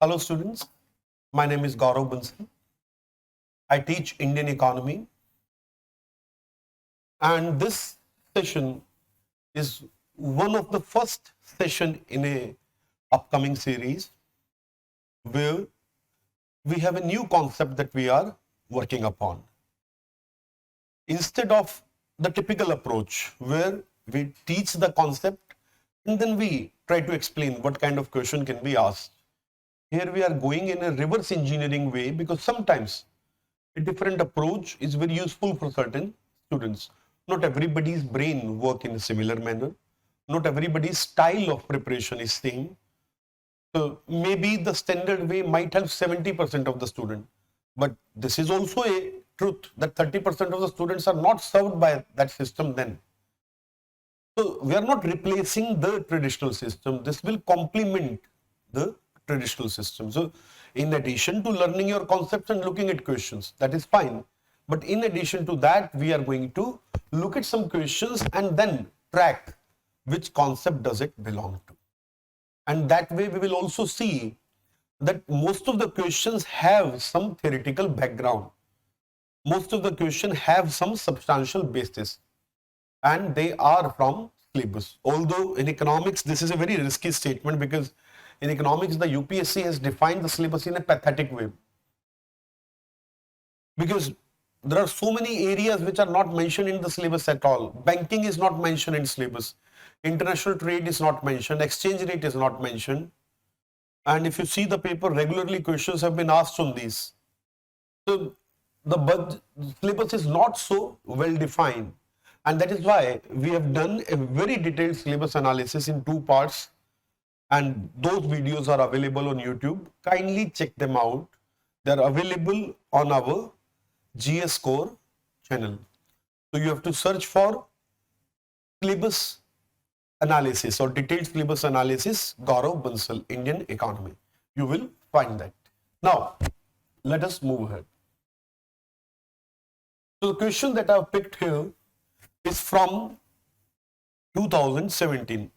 Hello students, my name is Gaurav Bansal. I teach Indian economy and this session is one of the first session in a upcoming series where we have a new concept that we are working upon. Instead of the typical approach where we teach the concept and then we try to explain what kind of question can be asked. Here we are going in a reverse engineering way because sometimes a different approach is very useful for certain students. Not everybody's brain work in a similar manner. Not everybody's style of preparation is same. So maybe the standard way might help 70% of the student. But this is also a truth that 30% of the students are not served by that system then. So we are not replacing the traditional system. This will complement the traditional system. So in addition to learning your concepts and looking at questions, that is fine. But in addition to that, we are going to look at some questions and then track which concept does it belong to. And that way we will also see that most of the questions have some theoretical background. Most of the questions have some substantial basis and they are from syllabus. Although in economics, this is a very risky statement because in economics, the UPSC has defined the syllabus in a pathetic way. Because there are so many areas which are not mentioned in the syllabus at all. Banking is not mentioned in syllabus. International trade is not mentioned. Exchange rate is not mentioned. And if you see the paper, regularly questions have been asked on these. So the syllabus is not so well defined. And that is why we have done a very detailed syllabus analysis in 2 parts. And those videos are available on YouTube. Kindly check them out. They are available on our GS Core channel. So you have to search for syllabus analysis or detailed syllabus analysis, Gaurav Bansal, Indian economy. You will find that. Now, let us move ahead. So the question that I have picked here is from 2017.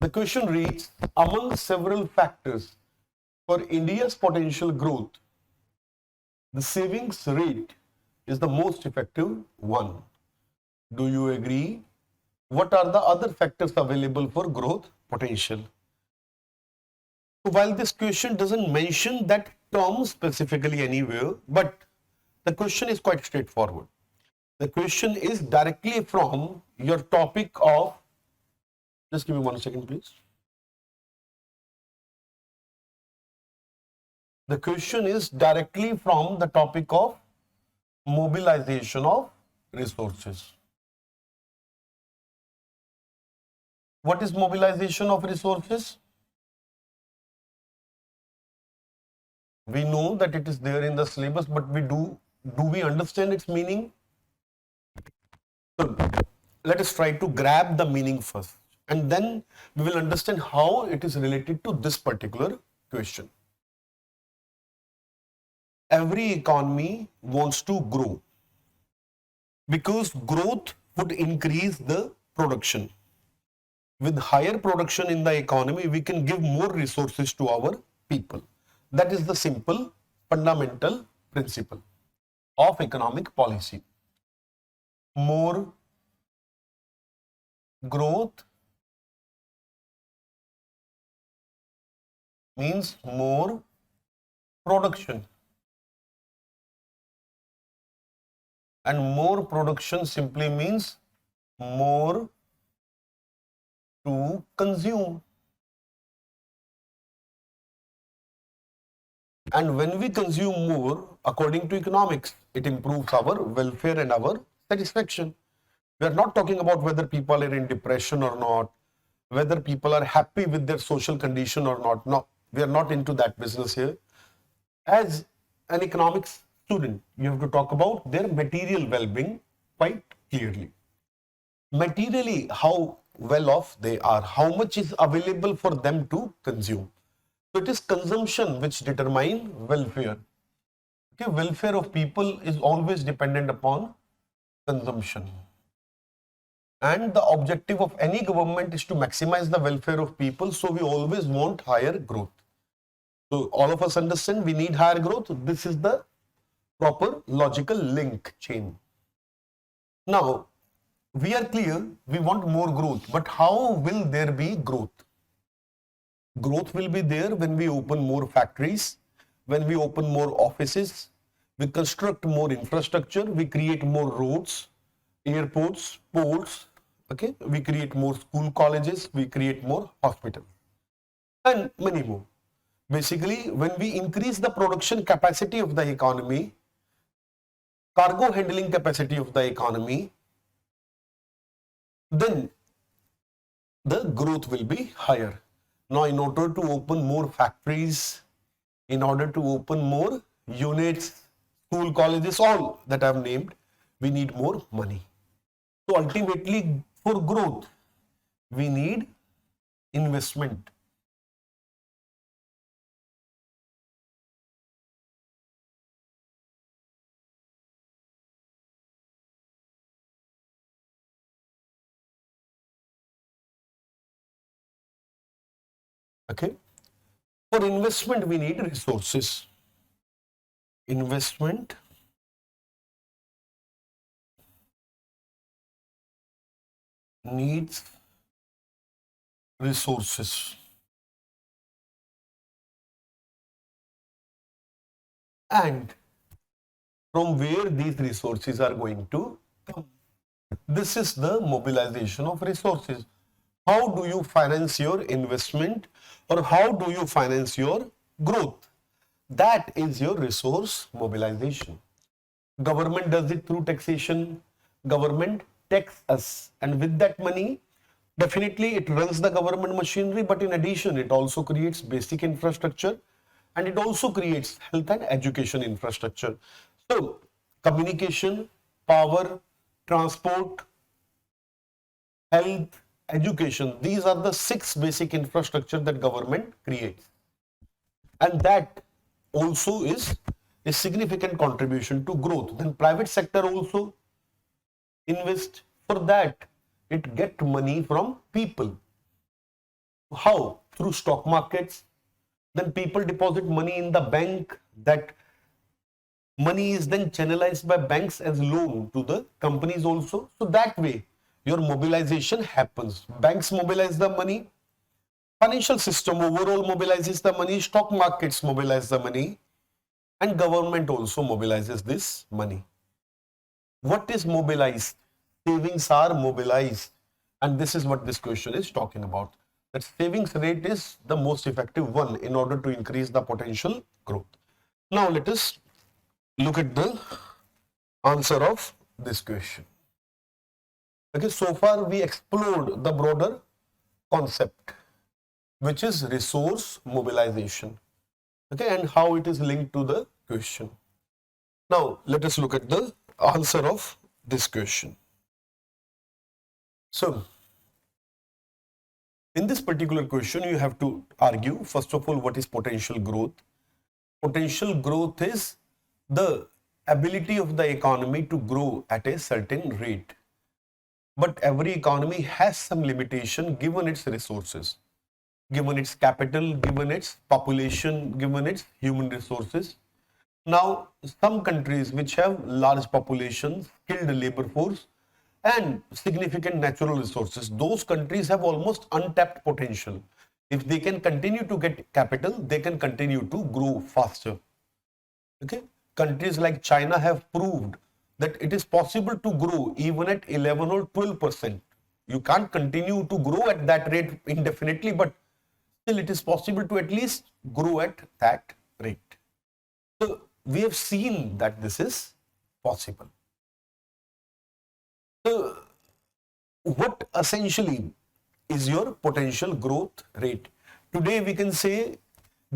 The question reads, among several factors for India's potential growth, the savings rate is the most effective one. Do you agree? What are the other factors available for growth potential? So while this question doesn't mention that term specifically anywhere, but the question is quite straightforward. The question is directly from your topic of, just give me 1 second, please. The question is directly from the topic of mobilization of resources. What is mobilization of resources? We know that it is there in the syllabus, but do we understand its meaning? So let us try to grab the meaning first, and then we will understand how it is related to this particular question. Every economy wants to grow because growth would increase the production. With higher production in the economy, we can give more resources to our people. That is the simple fundamental principle of economic policy. More growth means more production. And more production simply means more to consume. And when we consume more, according to economics, it improves our welfare and our satisfaction. We are not talking about whether people are in depression or not, whether people are happy with their social condition or not. No, we are not into that business here. As an economics student, you have to talk about their material well-being quite clearly. Materially, how well off they are, how much is available for them to consume. So it is consumption which determines welfare. Okay, welfare of people is always dependent upon consumption. And the objective of any government is to maximize the welfare of people, so we always want higher growth. So all of us understand we need higher growth. This is the proper logical link chain. Now, we are clear, we want more growth, but how will there be growth? Growth will be there when we open more factories, when we open more offices, we construct more infrastructure, we create more roads, airports, ports, okay? We create more school colleges, we create more hospitals, and many more. Basically, when we increase the production capacity of the economy, cargo handling capacity of the economy, then the growth will be higher. Now, in order to open more factories, in order to open more units, school, colleges, all that I have named, we need more money. So ultimately, for growth, we need investment. Okay. For investment, we need resources. Investment needs resources. And from where these resources are going to come. This is the mobilization of resources. How do you finance your investment, or how do you finance your growth? That is your resource mobilization. Government does it through taxation. Government tax us, and with that money, definitely it runs the government machinery, but in addition, it also creates basic infrastructure, and it also creates health and education infrastructure. So, communication, power, transport, health, education, these are the 6 basic infrastructure that government creates. And that also is a significant contribution to growth. Then private sector also invest. For that, it get money from people. How? Through stock markets. Then people deposit money in the bank. That money is then channelized by banks as loan to the companies also. So that way, your mobilization happens. Banks mobilize the money. Financial system overall mobilizes the money. Stock markets mobilize the money. And government also mobilizes this money. What is mobilized? Savings are mobilized. And this is what this question is talking about. That savings rate is the most effective one in order to increase the potential growth. Now let us look at the answer of this question. Okay, so far we explored the broader concept, which is resource mobilization. Okay, and how it is linked to the question. Now let us look at the answer of this question. So, in this particular question, you have to argue, first of all, what is potential growth? Potential growth is the ability of the economy to grow at a certain rate. But every economy has some limitation given its resources, given its capital, given its population, given its human resources. Now, some countries which have large populations, skilled labor force, and significant natural resources, those countries have almost untapped potential. If they can continue to get capital, they can continue to grow faster. Okay, countries like China have proved that it is possible to grow even at 11 or 12%. You can't continue to grow at that rate indefinitely, but still it is possible to at least grow at that rate. So we have seen that this is possible. So what essentially is your potential growth rate? Today we can say,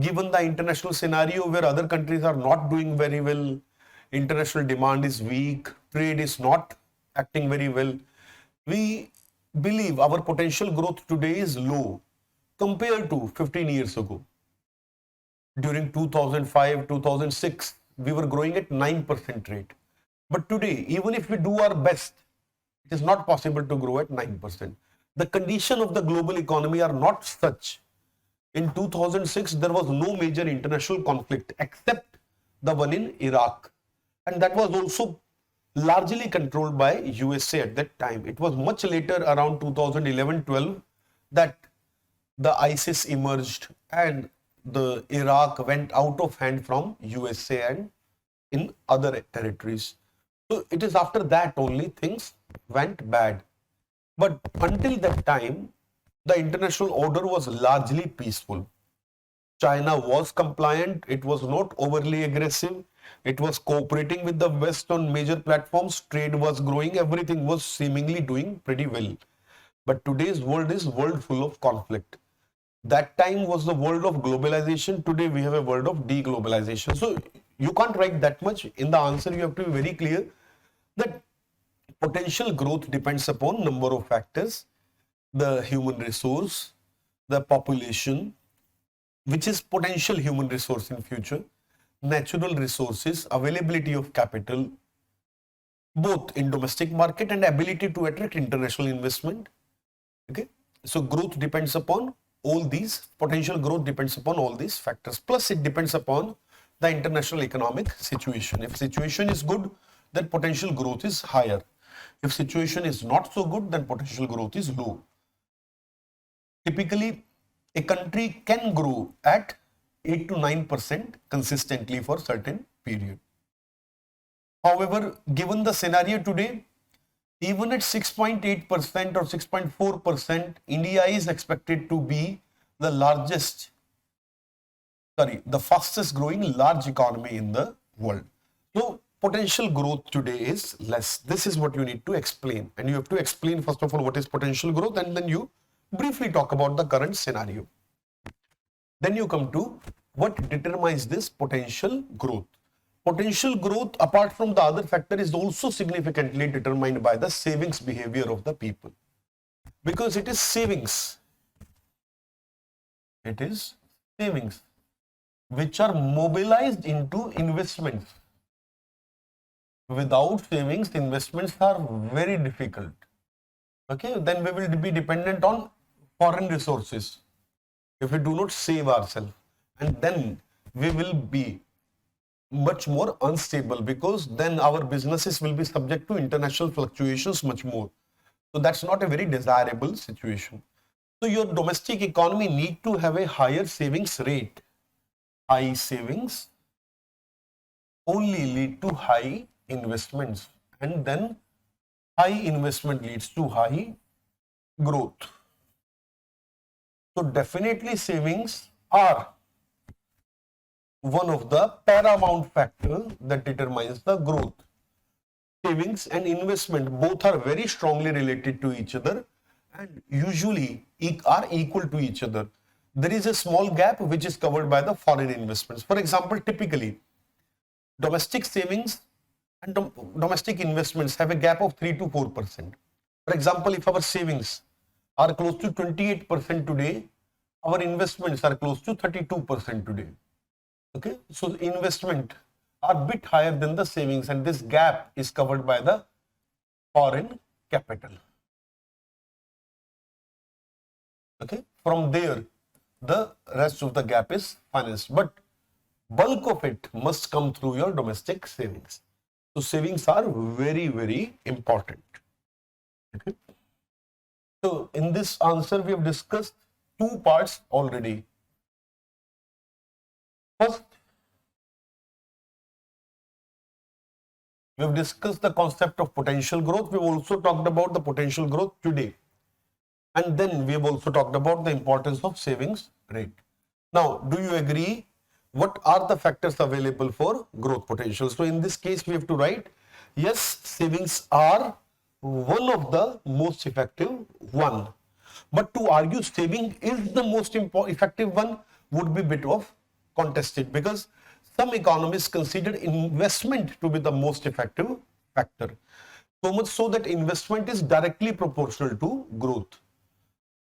given the international scenario where other countries are not doing very well, international demand is weak, trade is not acting very well, we believe our potential growth today is low compared to 15 years ago. During 2005, 2006, we were growing at 9% rate. But today, even if we do our best, it is not possible to grow at 9%. The condition of the global economy are not such In 2006, there was no major international conflict except the one in Iraq. And that was also largely controlled by USA at that time. It was much later, around 2011-12, that the ISIS emerged and the Iraq went out of hand from USA and in other territories. So it is after that only things went bad. But until that time, the international order was largely peaceful. China was compliant, it was not overly aggressive, it was cooperating with the West on major platforms, trade was growing, everything was seemingly doing pretty well. But today's world is world full of conflict. That time was the world of globalization, today we have a world of deglobalization. So you can't write that much. In the answer, you have to be very clear that potential growth depends upon number of factors: the human resource, the population, which is potential human resource in future, natural resources, availability of capital, both in domestic market and ability to attract international investment. Okay, so growth depends upon all these, potential growth depends upon all these factors. Plus it depends upon the international economic situation. If situation is good, then potential growth is higher. If situation is not so good, then potential growth is low. Typically, a country can grow at 8 to 9% consistently for certain period. However, given the scenario today, even at 6.8% or 6.4%, India is expected to be the fastest growing large economy in the world. So, potential growth today is less. This is what you need to explain. And you have to explain first of all what is potential growth, and then you briefly talk about the current scenario. Then you come to what determines this potential growth. Potential growth, apart from the other factor, is also significantly determined by the savings behavior of the people. Because it is savings. It is savings which are mobilized into investments. Without savings, investments are very difficult. Okay, then we will be dependent on foreign resources if we do not save ourselves, and then we will be much more unstable, because then our businesses will be subject to international fluctuations much more. So that's not a very desirable situation. So your domestic economy need to have a higher savings rate. High savings only lead to high investments, and then high investment leads to high growth. So definitely savings are one of the paramount factors that determines the growth. Savings and investment both are very strongly related to each other and usually are equal to each other. There is a small gap which is covered by the foreign investments. For example, typically domestic savings and domestic investments have a gap of 3 to 4%. For example, if our savings are close to 28% today, our investments are close to 32% today. Okay, so investment are a bit higher than the savings, and this gap is covered by the foreign capital. Okay, from there the rest of the gap is financed, but bulk of it must come through your domestic savings. So savings are very, very important. Okay. So in this answer we have discussed two parts already. First, we have discussed the concept of potential growth. We have also talked about the potential growth today. And then we have also talked about the importance of savings rate. Now, do you agree? What are the factors available for growth potential? So in this case, we have to write, yes, savings are one of the most effective one. But to argue saving is the most effective one would be a bit of contested, because some economists consider investment to be the most effective factor. So much so that investment is directly proportional to growth.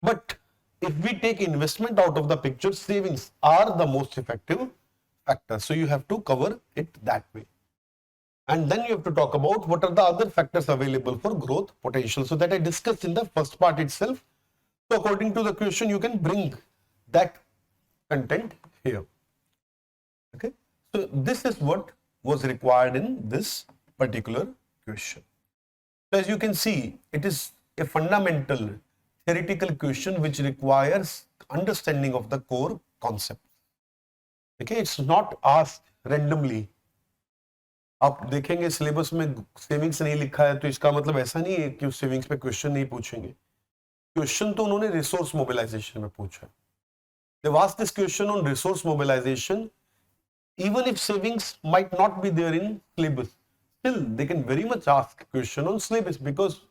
But if we take investment out of the picture, savings are the most effective factor. So you have to cover it that way. And then you have to talk about what are the other factors available for growth potential. So that I discussed in the first part itself. So according to the question, you can bring that content here. Okay, so this is what was required in this particular question. So as you can see, it is a fundamental theoretical question which requires understanding of the core concept. Okay, it's not asked randomly. आप देखेंगे syllabus में savings नहीं लिखा है तो इसका मतलब ऐसा नहीं है कि सेविंग्स पे क्वेश्चन नहीं पूछेंगे. क्वेश्चन तो उन्होंने रिसोर्स मोबिलाइजेशन में पूछा है. They've asked this question on resource mobilization. Even if savings might not be there in syllabus, still they can very much ask question on syllabus because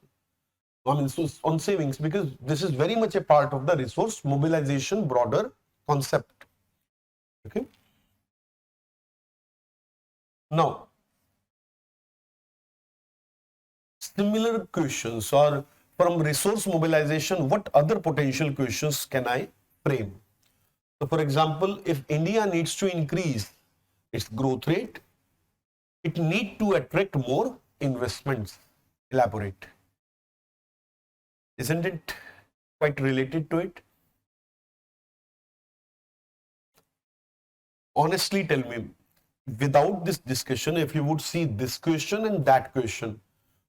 on savings, because this is very much a part of the resource mobilization broader concept. Okay. Now, similar questions or from resource mobilization, what other potential questions can I frame? So, for example, if India needs to increase its growth rate, it needs to attract more investments. Elaborate. Isn't it quite related to it? Honestly, tell me, without this discussion, if you would see this question and that question,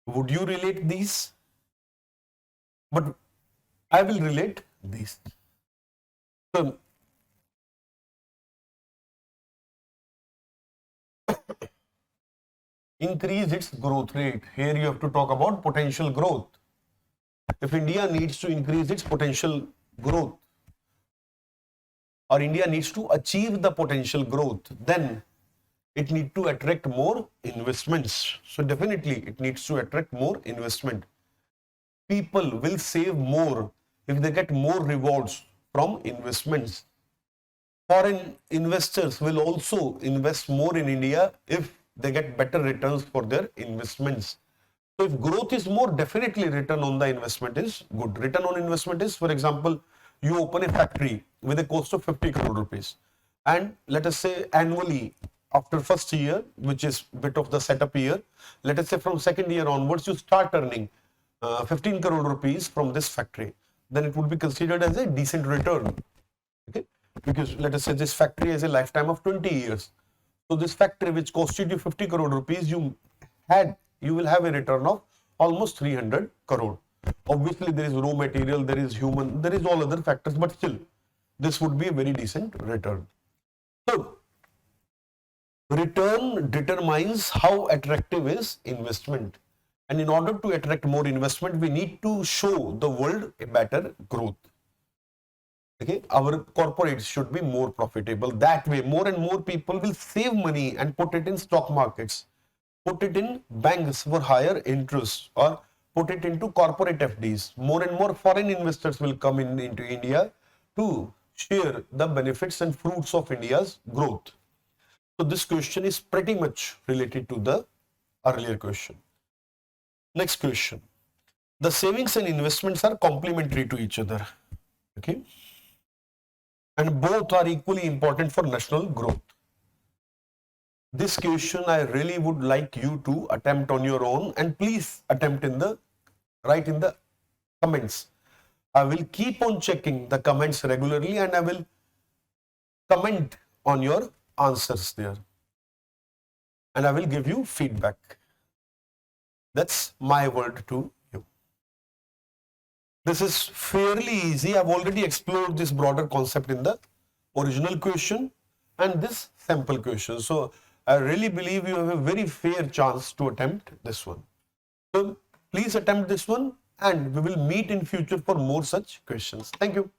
would you relate these? But I will relate these. So, increase its growth rate. Here you have to talk about potential growth. If India needs to increase its potential growth, or India needs to achieve the potential growth, then it needs to attract more investments. So definitely it needs to attract more investment. People will save more if they get more rewards from investments. Foreign investors will also invest more in India if they get better returns for their investments. So if growth is more, definitely return on the investment is good. Return on investment is, for example, you open a factory with a cost of 50 crore rupees. And let us say annually, after first year, which is bit of the setup year, let us say from second year onwards, you start earning 15 crore rupees from this factory. Then it would be considered as a decent return. Okay? Because let us say this factory has a lifetime of 20 years. So this factory which costed you 50 crore rupees, you will have a return of almost 300 crore. Obviously, there is raw material, there is human, there is all other factors, but still, this would be a very decent return. So, return determines how attractive is investment. And in order to attract more investment, we need to show the world a better growth. Okay, our corporates should be more profitable. That way, more and more people will save money and put it in stock markets, put it in banks for higher interest, or put it into corporate FDs. More and more foreign investors will come into India to share the benefits and fruits of India's growth. So this question is pretty much related to the earlier question. Next question. The savings and investments are complementary to each other. Okay. And both are equally important for national growth. This question I really would like you to attempt on your own, and please attempt write in the comments. I will keep on checking the comments regularly and I will comment on your answers there. And I will give you feedback. That's my word to you. This is fairly easy. I've already explored this broader concept in the original question and this sample question. So I really believe you have a very fair chance to attempt this one. So please attempt this one and we will meet in future for more such questions. Thank you.